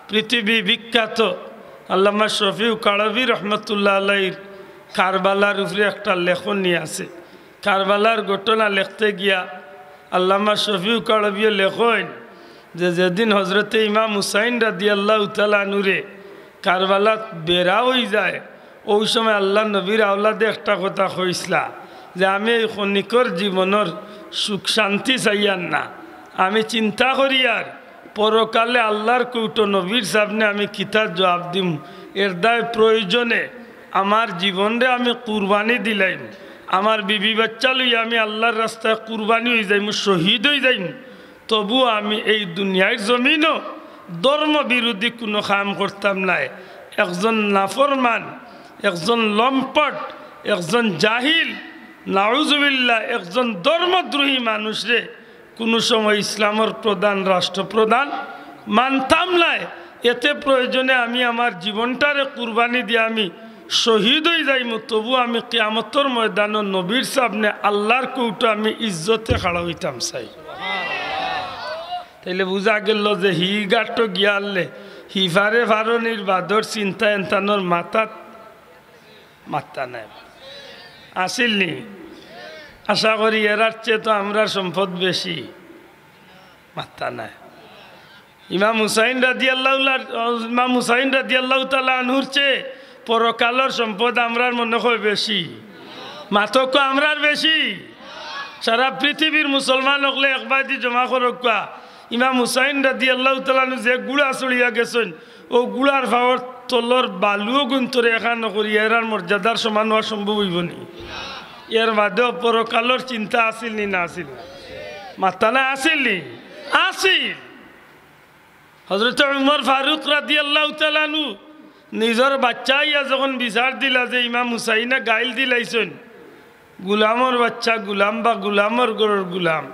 পৃথিবী বিখ্যাত আল্লামা শফিউ কাড়বি রহমতুল্লাহ আলাইহির কারবালার উপরে একটা লেখনী আছে। কারবালার ঘটনা লিখতে গিয়া আল্লামা শফিউ কাড়বিও লেখেন যে যেদিন হজরতে ইমাম হুসাইন রাদিয়াল্লাহু তাআলা আনহুরে কারবালাত বেড়া হয়ে যায়, ওই সময় আল্লাহ নবীর আওলাদে একটা কথা কইসলা যে আমি এই ক্ষণিকর জীবনের সুখ শান্তি চাইয়ার না, আমি চিন্তা করি আর পরকালে আল্লাহর কৌটো নবীর সামনে আমি কিতাব জবাব দিম, এর দায় প্রয়োজনে আমার জীবনরে আমি কুরবানি দিলাইম, আমার বিবি বাচ্চা লইয়া আমি আল্লাহর রাস্তায় কুরবানি হয়ে যাইম, শহীদ হয়ে যাইম, তবু আমি এই দুনিয়ার জমিনও ধর্ম বিরোধী কোনো কাম করতাম না। একজন নাফরমান, একজন লম্পট, একজন জাহিল, নাউজুবিল্লাহ, একজন ধর্মদ্রোহী মানুষরে কোনো সময় ইসলামের প্রধান রাষ্ট্রপ্রধান মানতাম না। এতে প্রয়োজনে আমি আমার জীবনটারে কুরবানি দিয়ে আমি শহীদ হয়ে যাইম, তবু আমি কিয়ামতের ময়দানে নবীর সামনে আল্লাহর কৌটো আমি ইজ্জতে খাড়া হইতাম চাই। তাইলে বুঝা গেল যে হি গাটো গিয়ালে হিফারে ফারনির বাদর চিন্তা এনতানোর মাথা নাই আসিল নি। আশা করি এরার চেয়ে তো আমরা সম্পদ বেশি, মাথা নাই। ইমাম হুসাইন রাদিয়াল্লাহু তাআলা আনহুর চেয়ে পরকালের সম্পদ আমরার মনে হয় বেশি, মাতক আমরার বেশি। সারা পৃথিবীর মুসলমান হকলে একবাদি জমা করক, ইমাম হুসাইন রাদিয়াল্লাহু তাআলা আনহু যে গুড়া চড়িয়া গেছেন, ও গুড়ার ভাওয়ার তলর বালুও গুন্তরে এখান করি এরার মর্যাদার সমান হওয়া সম্ভব হইব নি? এর বাদেও পরকালের চিন্তা আসিল নি না আসিল? মাথা না আসিল নি? আসিল। হযরত উমর ফারুক রাদিয়াল্লাহু তাআলা আনহু নিজের বাচ্চা ইয়া যখন বিচার দিলা যে ইমাম হুসাইনে গাইল দিলাইছেন, গুলামর বাচ্চা গুলাম বা গুলামর গরুর গুলাম।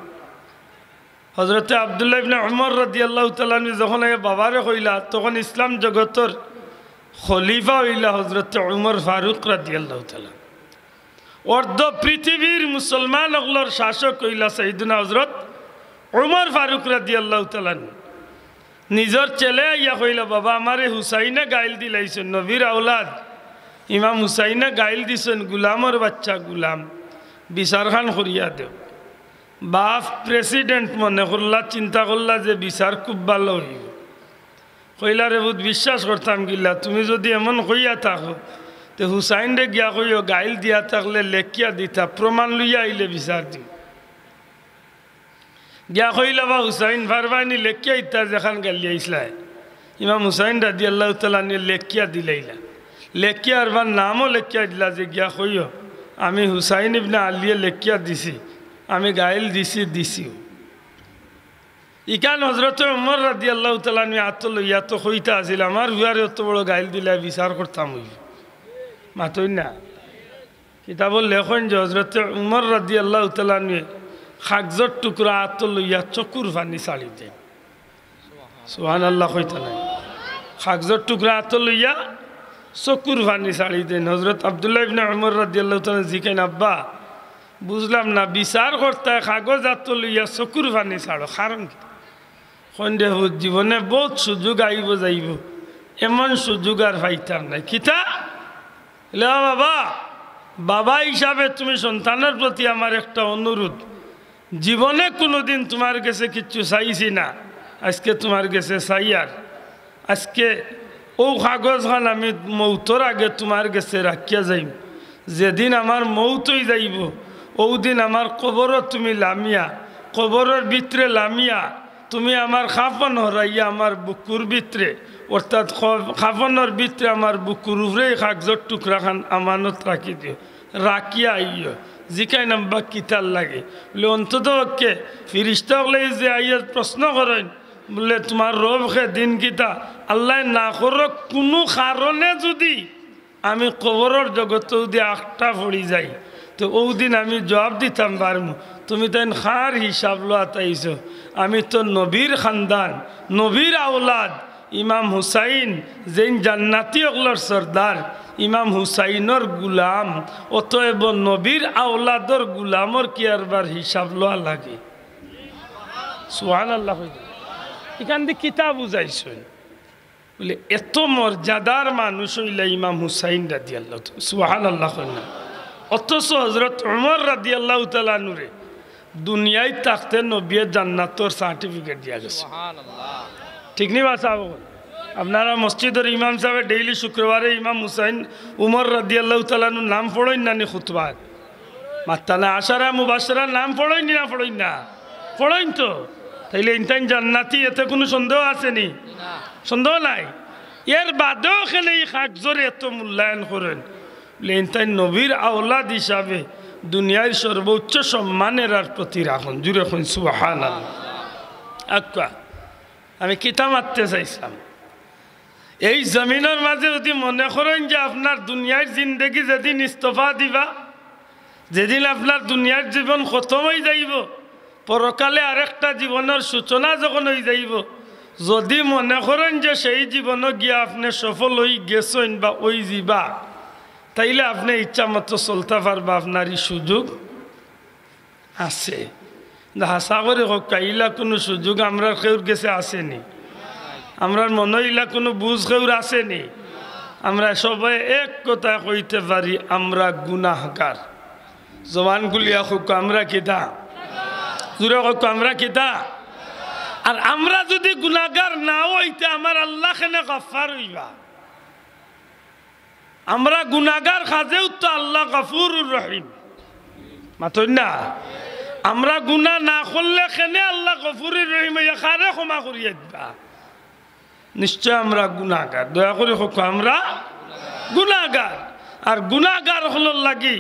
হজরতে আব্দুল্লাহ ইবনে উমর রাদিয়াল্লাহু তাআলা আনহু যখন বাবারে কইলা, তখন ইসলাম জগতের খলিফা হইলা হজরতে উমর ফারুক রাদিয়াল্লাহু তাআলা। অর্ধ পৃথিবীর মুসলমান হকলর শাসক হইলা সাইয়েদনা হজরত উমর ফারুক রাদিয়াল্লাহু তাআলা। নিজের ছেলে ইয়া কইলা, বাবা আমারে হুসাইনে গাইল দিলাইছেন, নবীর আওলাদ ইমাম হুসাইনে গাইল দিছেন, গুলামর বাচ্চা গুলাম, বিচারখান করিয়া দেও। বাপ প্রেসিডেন্ট মনে করলা, চিন্তা করলা যে বিচার খুব ভালো হইব। কইলা রে বহুত বিশ্বাস করতাম গিলা, তুমি যদি এমন কইয়া থাকো তো হুসাইন রে গিয়া কইও গাইল দিয়া থাকলে লেখিয়া দিতা, প্রমাণ লইয়া আইলে বিচার দিও। গিয়া কইলা বা হুসাইন ফারবানি লেখিয়া ইতা যেখান গালিয়া ইসলাই। ইমাম হুসাইন রাদিয়াল্লাহু তাআলা লেখিয়া দিলাইলা, লেখিয়া আরবার নামও লেখিয়া দিলা যে গিয়া কইও আমি হুসাইন ইবনে আলিয়ে লেখিয়া দিছি, আমি গাইল দিছিও। ইকান হজরত উমর রাদিয়াল্লাহু তাআলা আত লইয়া তো কইতা আছিল, আমার হুয়ারে অত বড় গাইল দিলা বিচার করতাম হইব, মাতই না। কিতাবর লেখন যে হজরত উমর রাদিয়াল্লাহু তাআলা কাগজর টুকরা আত লইয়া চকুর পানি ছাড়ি দেন। সুবহানাল্লাহ কইতা নাই? কাগজর টুকরা আত লইয়া চকুর পানি ছাড়ি দেন। হজরত আব্দুল্লাহ ইবনে উমর রাদিয়াল্লাহু তাআলা জিকেন, আব্বা বুঝলাম না, বিচার করতে কাগজ আত লইয়া চকুর পানি ছাড়ো, কারণ কি? সন্দেহ জীবনে বহুত সুযোগ আইব যাইব, এমন সুযোগ আর পাইতাম নাই। কিতা বাবা, বাবা হিসাবে তুমি সন্তানের প্রতি আমার একটা অনুরোধ, জীবনে কোনোদিন তোমার কাছে কিচ্ছু চাইছি না, আজকে তোমার কাছে চাই। আর আজকে ও কাগজখান আমি মৌতর আগে তোমার কাছে রাখিয়া যাইব। যেদিন আমার মৌত হয়ে যাইব, ওদিন আমার কবরও তুমি লামিয়া, কবরের ভিতরে লামিয়া তুমি আমার খাফন হরাইয়া আমার বুকুর ভিতরে, অর্থাৎ খাফনের ভিতরে আমার বুকুর উপরে কাগজর টুকরাখান আমানত রাখি দিও, রাখিয়া আইয়। জিকাই নাম্বা কিতার লাগে বলে অন্তত ওকে ফিরিস্তা হলে যে আইয়া প্রশ্ন করেন, বলে তোমার রবকে দিন কিতা আল্লাহ না করো, কোনো কারণে যদি আমি কবরের জগতে যদি আটটা পড়ি যাই, তো ওদিন আমি জবাব দিতাম পারবো, তুমি তাই খার হিসাব লোয়া তাইছ, আমি তো নবীর খানদান, নবীর আওলাদ, ইমাম হুসাইন যেন জান্নাতি অগলর সর্দার, ইমাম হুসাইনের গুলাম, অতএব নবীর আওলাদর গুলামর কি আরবার হিসাব লোয়া লাগে? সুবহানাল্লাহ। এখান দিয়ে কিতাব বুঝাইছেন, বলে এত মর্যাদার মানুষ হইলে ইমাম হুসাইন রাদিয়াল্লাহু তাআলা সুবহানাল্লাহ। অথচ হযরত ওমর রাদিয়াল্লাহু তাআলা নূরে দুনিয়ায় থাকতে নবী জান্নাতের সার্টিফিকেট দিয়া গেছে। সুবহানাল্লাহ, ঠিক নি বাসা? আপনারা মসজিদের ইমাম সাহেব ডেইলি শুক্রবারে ইমাম হুসাইন উমর রাদিয়াল্লাহু তাআলা নাম পড়েন না নি খুতবাত? মাত্তানা আশারা মুবাশশিরা নাম পড়েন না পড়েন না? পড়েন তো। তাইলে ইনতান জান্নাতি, এতে কোনো সন্দেহ আছে নি? সন্দেহ নাই। এর বাদেও এখানে এই খাকজোরে এত মূল্যায়ন করেন, ইনতান নবীর আওলাদ হিসাবে দুনিয়ার সর্বোচ্চ সম্মানের আর প্রতি রাখুন। জুড়ে খুন সুবহানাল্লাহ। আচ্ছা, আমি কিতা মারতে চাইছিলাম, এই জমিনের মাঝে যদি মনে করেন যে আপনার দুনিয়ার জিন্দগি যেদিন ইস্তফা দিবা, যেদিন আপনার দুনিয়ার জীবন খতম হয়ে যাইব, পরকালে আরেকটা জীবনের সূচনা যখন হয়ে যাইব, যদি মনে করেন যে সেই জীবনে গিয়া আপনি সফল হয়ে গেছেন বা ওই যাবা, তাইলে আপনি ইচ্ছা মতো চলতে পারবা, আপনার এই সুযোগ আছে। হাসা করে হোক, ইলা কোনো সুযোগ আমরা কেউর গেছে আসেনি? আমরা মনে ইলা কোনো বুঝ কেউর আসেনি? আমরা সবাই এক কথা কইতে পারি, আমরা গুনাহগার। জবান গুলিয়া হোক, আমরা কিতা? জুড়ে হোক, আমরা কিতা? আর আমরা যদি গুনাহগার না হইতে আমার আল্লাহ কেন গফফার হইবা? আমরা গুনাহগার খাজেও তো আল্লাহ গফুরুর রহিম, মাতই না? আমরা গুনাহ না করলে কেন আল্লাহ গফুরুর রহিম খারে ক্ষমা করিয়ে দিবা? নিশ্চয় আমরা গুনাহগার। দয়া করে হোক, আমরা গুনাহগার। আর গুনাহগার হল লাগি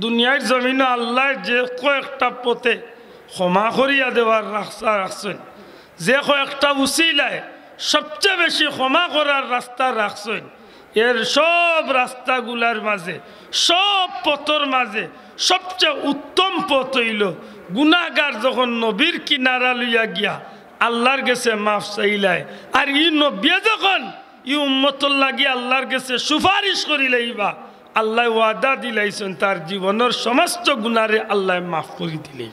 দুনিয়ার জমিনে আল্লাহ যে কয়েকটা পথে ক্ষমা করিয়া দেওয়ার রাস্তা রাখছেন, যে কয়েকটা উসিলায় সবচেয়ে বেশি ক্ষমা করার রাস্তা রাখছেন, এর সব রাস্তাগুলার মাঝে, সব পথর মাঝে সবচেয়ে উত্তম পথ হইল গুনাহগার যখন নবীর কিনারা লইয়া গিয়া আল্লাহর কাছে মাফ চাইলাই, আর ই নবী যখন ই উম্মতর লাগি আল্লাহর কাছে সুপারিশ করিলাইবা, আল্লাহ ওয়াদা দিলাইছেন তার জীবনের সমস্ত গুনারে আল্লাহ মাফ করে দিলেই।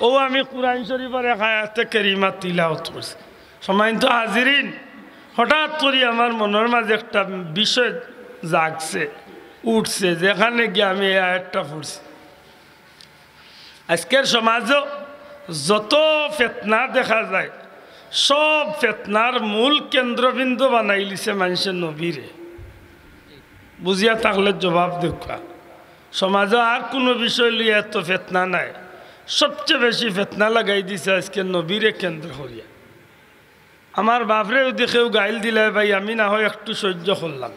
ও আমি কুরআন শরীফের এক আয়াতে কারিমা তিলাওয়াত করছি। সম্মানিত হাজিরিন, হঠাৎ করে আমার মনের মাঝে একটা বিষয় জাগছে, উঠছে, যেখানে গিয়ে আমি এই আয়াতটা পড়ছি। আজকের সমাজও যত ফেতনা দেখা যায়, সব ফেতনার মূল কেন্দ্রবিন্দু বানাই লিছে মানুষের নবীরে। বুঝিয়া থাকলে জবাব দেখা। সমাজে আর কোনো বিষয় লিয়ে এত ফেতনা নাই, সবচেয়ে বেশি ফেতনা লাগাই দিছে আজকে নবীরে কেন্দ্র করিয়া। আমার বাপরে যদি কেউ গাইল দিলে, ভাই আমি না হয় একটু সহ্য করলাম,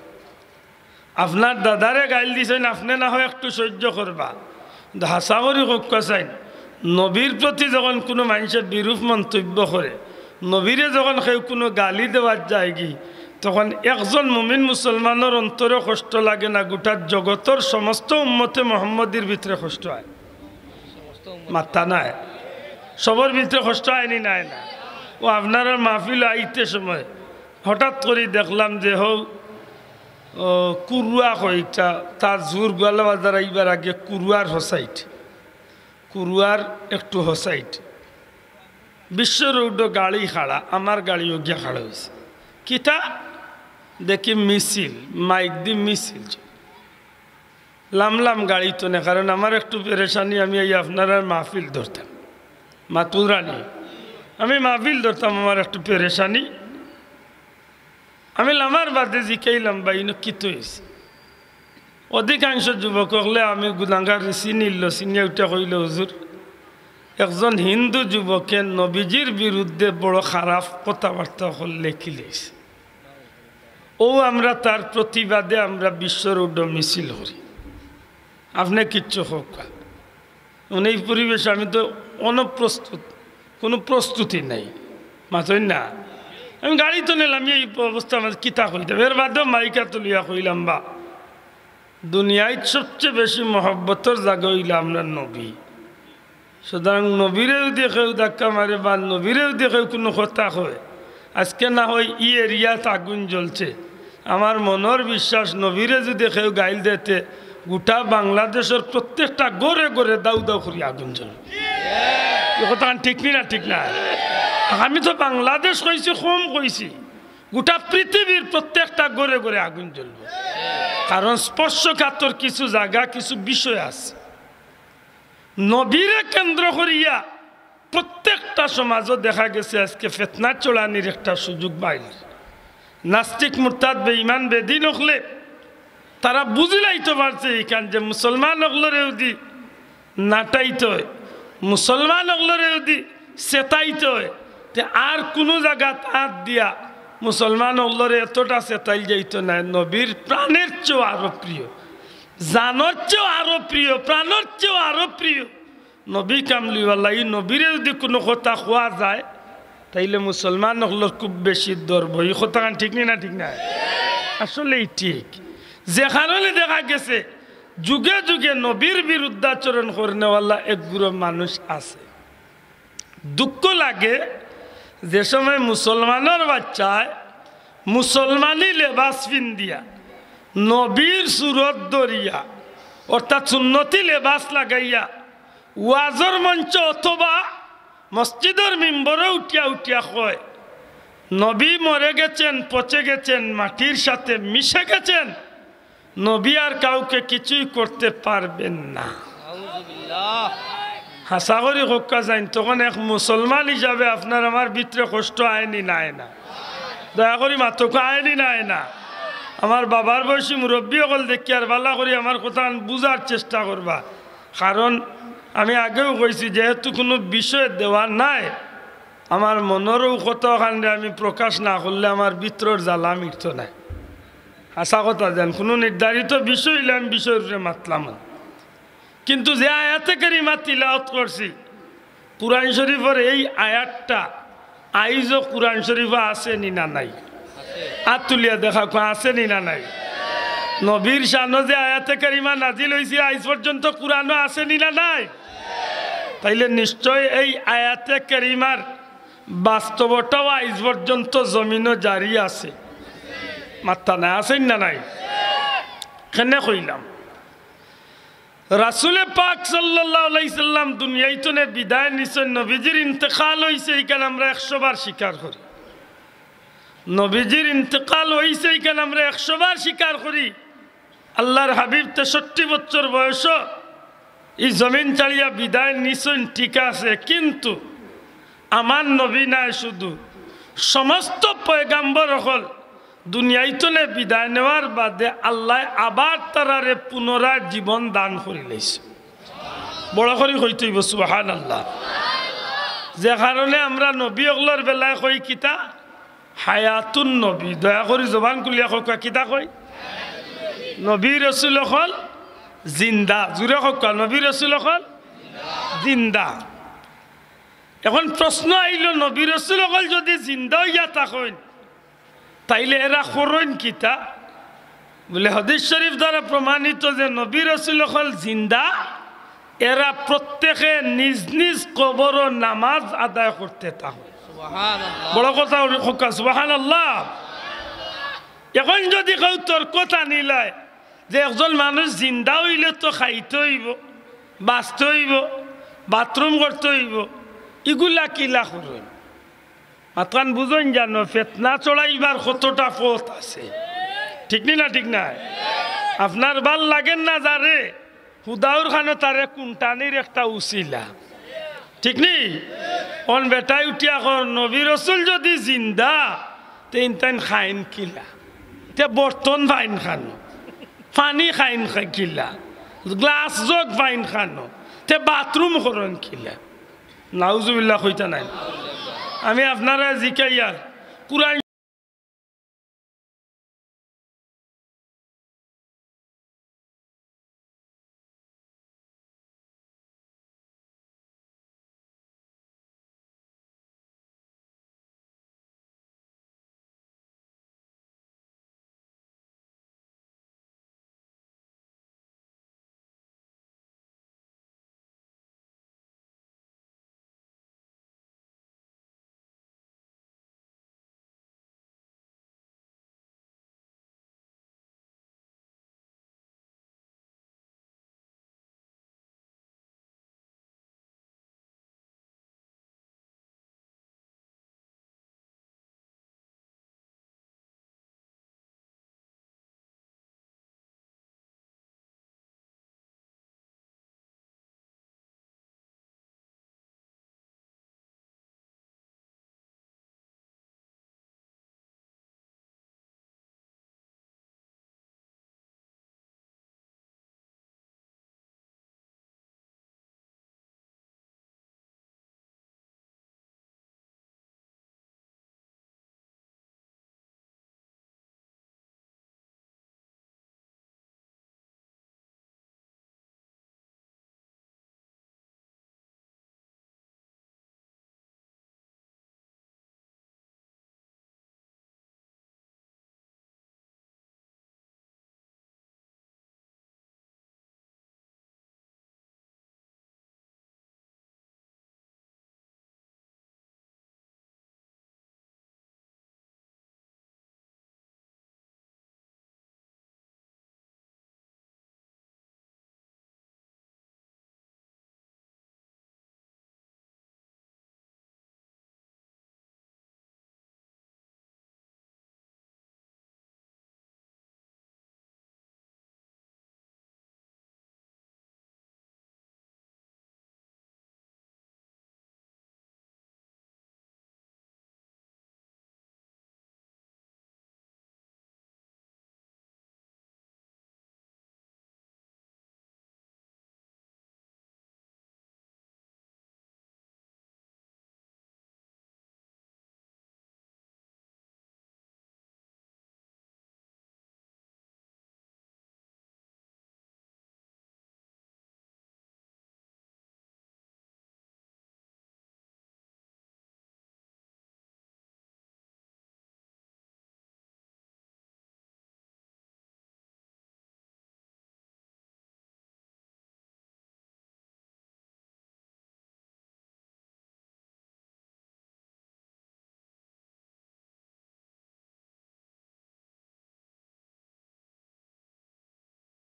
আপনার দাদারে গাইল দিছেন, আপনি না হয় একটু সহ্য করবা, হাসা করি কক্কা চাইন। নবীর প্রতি যখন কোনো মানুষের বিরূপ মন্তব্য করে, নবীরে যখন কেউ কোনো গালি দেওয়ার যায় কি, তখন একজন মুমিন মুসলমানের অন্তরে কষ্ট লাগে না? গোটা জগতের সমস্ত উম্মতে মোহাম্মদীর ভিতরে কষ্ট হয়, মাথা নাই? সবার ভিতরে কষ্ট হয়নি? নাই না? ও আপনার মাহফিল আইতে সময় হঠাৎ করে দেখলাম যে হোক কুরুয়া কয়েকটা, তার জোর গোয়ালা বাজার আইবার আগে কুরুয়ার হোসাইট, কুরুয়ার একটু হোসাইট বিশ্ব রোড গাড়ি খাড়া, আমার গাড়িও গিয়া খাড়া হয়েছে। কিতা দেখি মিছিল, মাইক দি মিছিল, লামলাম গাড়ি তো না, কারণ আমার একটু পেরেশানি, আমি এই আপনার মাহফিল ধরতাম, মাতুরানি আমি মাহফিল ধরতাম, আমার একটু পেরেশানি। আমি লামার বাদে জিকাইলাম, বা ইনো কিত হয়েছে? অধিকাংশ যুবক হলে আমি গুনাহগার চিনিল, চিনিয়া উঠে কইল, হুজুর একজন হিন্দু যুবকে নবীজির বিরুদ্ধে বড় খারাপ কথাবার্তা করলে কি লেগেছে, ও আমরা তার প্রতিবাদে আমরা বিশ্বের উড্ড মিছিল করি। আপনি কিচ্ছু হোক, এই পরিবেশে আমি তো অনপ্রস্তুত, কোনো প্রস্তুতি নাই, মাতই না? আমি গাড়ি তো নিলাম, এই অবস্থা আমাদের কিতা কইতাম। এর বাদেও মাইকা তুলিয়া কইলাম, বা দুনিয়ায় সবচেয়ে বেশি মহব্বতের জায়গা হইল আমরা নবী। সুতরাং নবীরে যদি কেউ ধাক্কা মারে বা নবীরে যদি কেউ কোনো কথা হয়, আজকে না হয় ই এরিয়াত আগুন জ্বলছে, আমার মনের বিশ্বাস নবীরে যদি কেউ গাইল দিতে, গোটা বাংলাদেশের প্রত্যেকটা গড়ে গড়ে দাউ দাউ করি আগুন জ্বলবে। কথা ঠিক না? ঠিক না? আমি তো বাংলাদেশ কইছি, কম কইছি, গোটা পৃথিবীর প্রত্যেকটা ঘরে ঘরে আগুন জ্বলবে, কারণ স্পর্শকাতর কিছু জায়গা কিছু বিষয় আছে। নবীরে কেন্দ্র করিয়া প্রত্যেকটা সমাজও দেখা গেছে আজকে ফিতনা চড়ানির একটা সুযোগ পাইল। নাস্তিক মুরতাদ বেঈমান বেদিন হলে তারা বুঝিলাইতে পারছে এখান যে মুসলমান হগলরে যদি নাটাইতে হয়, মুসলমান হগলরে যদি চেতাইতে হয়, তে আর কোনো জায়গা হাত দিয়া মুসলমান হগলরে এতটা চেতাইল যাইত না। নবীর প্রাণের চেয়েও আরো প্রিয়, জানোর চেয়েও আরো প্রিয়, প্রাণের চেয়েও আরো প্রিয় নবী কামলিওয়ালা। এই নবীরে যদি কোনো কথা খোয়া যায় তাইলে মুসলমান হগলর খুব বেশি দর্ব। এই কথা ঠিক না? ঠিক না? আসলেই ঠিক। যে কারণে দেখা গেছে যুগে যুগে নবীর বিরুদ্ধাচরণ করেনেওয়ালা একগুলো মানুষ আছে। দুঃখ লাগে যে সময় মুসলমানের বাচ্চায় মুসলমানি লেবাস পিন্দিয়া নবীর সুরত দরিয়া অর্থাৎ সুন্নতি লেবাস লাগাইয়া ওয়াজর মঞ্চ অথবা মসজিদের মিম্বরে উঠিয়া উঠিয়া কয় নবী মরে গেছেন, পচে গেছেন, মাটির সাথে মিশে গেছেন, নবী আর কাউকে কিছুই করতে পারবেন না। হাসা করি হক্কা যাইন তখন এক মুসলমান হিসাবে আপনার আমার ভিতরে কষ্ট আয়নি না? দয়া করি মাতকে আয়নি না? আমার বাবার বয়সী মুরব্বী সকল দেখি আর ভালো করি আমার কথা বুঝার চেষ্টা করবা, কারণ আমি আগেও কইছি যেহেতু কোনো বিষয় দেওয়া নাই, আমার মনেরও কথা ওখানে আমি প্রকাশ না করলে আমার ভিতরের জ্বালা মিটত নাই। আশা কথা দেন কোনো নির্ধারিত বিষয় হইলে আমি বিষয়ের উপরে মাতলাম, কিন্তু যে আয়াতে কারিমা তিলাওয়াত করছি কুরআন শরীফের এই আয়াতটা আইজও কুরআন শরীফে আছে নি না নাই? হাত তুলিয়া দেখা আছে নি না নাই? নবীর শানো যে আয়াতে কারিমা নাজিল হয়েছে আজ পর্যন্ত কুরআনও আছে নি না নাই? তাইলে নিশ্চয় এই আয়াতে কারিমার বাস্তবতাও আজ পর্যন্ত জমিনও জারি আছে। মাত্তা না আছেন না নাই? কেনে কইলাম রাসূলে পাক সাল্লাল্লাহু আলাইহি সাল্লাম দুনিয়াইতে বিদায় নিছেন, নবীজির ইন্তেকাল হইছে, এইখানে আমরা 100 বার স্বীকার করি। নবীজির ইন্তেকাল হইছে এইখানে আমরা 100 বার স্বীকার করি। আল্লাহর হাবিব 63 বছর বয়স এই জমিন ছাড়িয়া বিদায় নিছেন, ঠিক আছে, কিন্তু আমার নবী নাই শুধু সমস্ত পয়গাম্বর হল দুনিয়াইতে বিদায় নেওয়ার বাদে আল্লাহ আবার তারারে পুনরায় জীবন দান করে লাইছে। বড় করে কইতেইব সুবহানাল্লাহ। যে কারণে আমরা নবী অগলর বেলায় কই কিতা হায়াতুন নবী, দয়া করে জবান খুলিয়া কই কিতা কই নবী রাসূল হল জিন্দা, জুড়ে কই নবী রাসূল হল জিন্দা। এখন প্রশ্ন আইল নবী রাসূল হল যদি জিন্দা হইয়া থাকেন তাইলে এরা করইন কিতা? বলে হাদিস শরীফ দ্বারা প্রমাণিত যে নবী রাসূল হল জিন্দা, এরা প্রত্যেকে নিজ নিজ কবর নামাজ আদায় করতে থাকে। বড় কথা সুবহানাল্লাহ। এখন যদি কেউ তর্ক টানিলায় যে একজন মানুষ জিন্দা হইলে তো খাইতে হইব, বাঁচতে হইব, বাথরুম করতে হইব, এগুলা কিলা করুন? মাতকান বুঝুন জানো ফিতনা চড়াইবার কতটা পথ আছে, ঠিক না? ঠিক না? আপনার ভাল লাগেন না যারে হুদাউর খানো তারে কুন্টানির একটা উচিলা, ঠিক নি? অন বেটাই উঠিয়া নবী রাসূল যদি জিন্দা তেন তেন খাইন কিলা, তে বর্তন ফাইন খানো, পানি খাইন কিলা, গ্লাস জগ ফাইন খানো, তে বাথরুম করেন কিলা? নাউজুবিল্লাহ কইতা নাই। আমি আপনারা জিকাইয়ার কুরআন